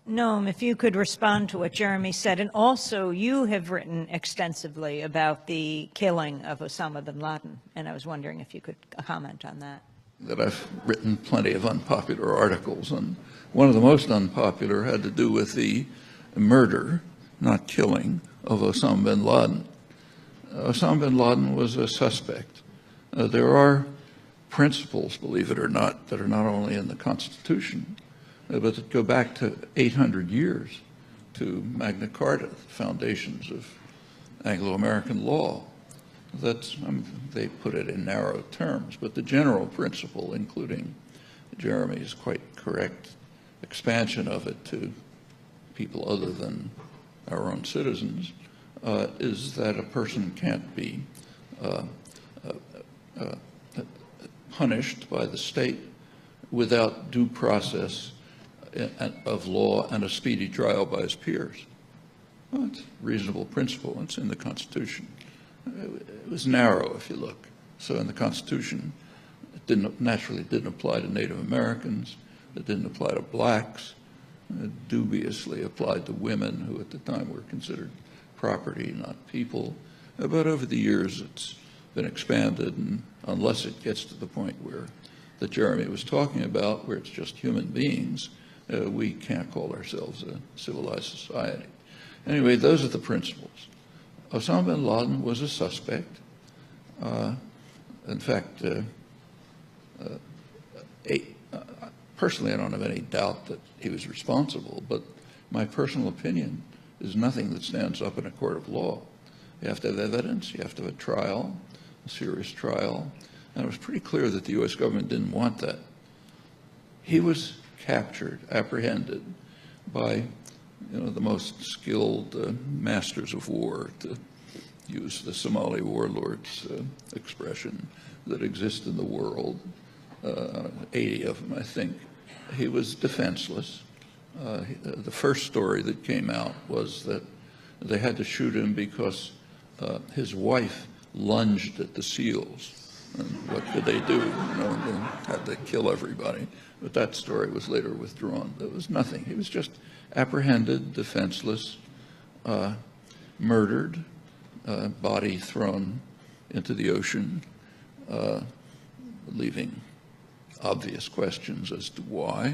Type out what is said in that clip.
Noam, if you could respond to what Jeremy said, and also you have written extensively about the killing of Osama bin Laden, and I was wondering if you could comment on that. That I've written plenty of unpopular articles, and one of the most unpopular had to do with the murder, not killing, of Osama bin Laden. Osama bin Laden was a suspect. There are principles, believe it or not, that are not only in the Constitution, but that go back to 800 years, to Magna Carta, the foundations of Anglo-American law. They put it in narrow terms, but the general principle, including Jeremy's quite correct expansion of it to people other than our own citizens, is that a person can't be punished by the state without due process of law and a speedy trial by his peers. Well, it's a reasonable principle. It's in the Constitution. It was narrow, if you look. So in the Constitution, it naturally didn't apply to Native Americans. It didn't apply to blacks. It dubiously applied to women, who at the time were considered property, not people. But over the years, it's been expanded, and unless it gets to the point where that Jeremy was talking about, where it's just human beings, we can't call ourselves a civilized society. Anyway, those are the principles. Osama bin Laden was a suspect. In fact, personally, I don't have any doubt that he was responsible, but my personal opinion is nothing that stands up in a court of law. You have to have evidence, you have to have a trial, a serious trial, and it was pretty clear that the U.S. government didn't want that. He was captured, apprehended by the most skilled masters of war, to use the Somali warlords' expression, that exist in the world, 80 of them, I think. He was defenseless. The first story that came out was that they had to shoot him because his wife lunged at the SEALs. And what could they do? They had to kill everybody. But that story was later withdrawn. There was nothing. He was just apprehended, defenseless, murdered, body thrown into the ocean, leaving obvious questions as to why.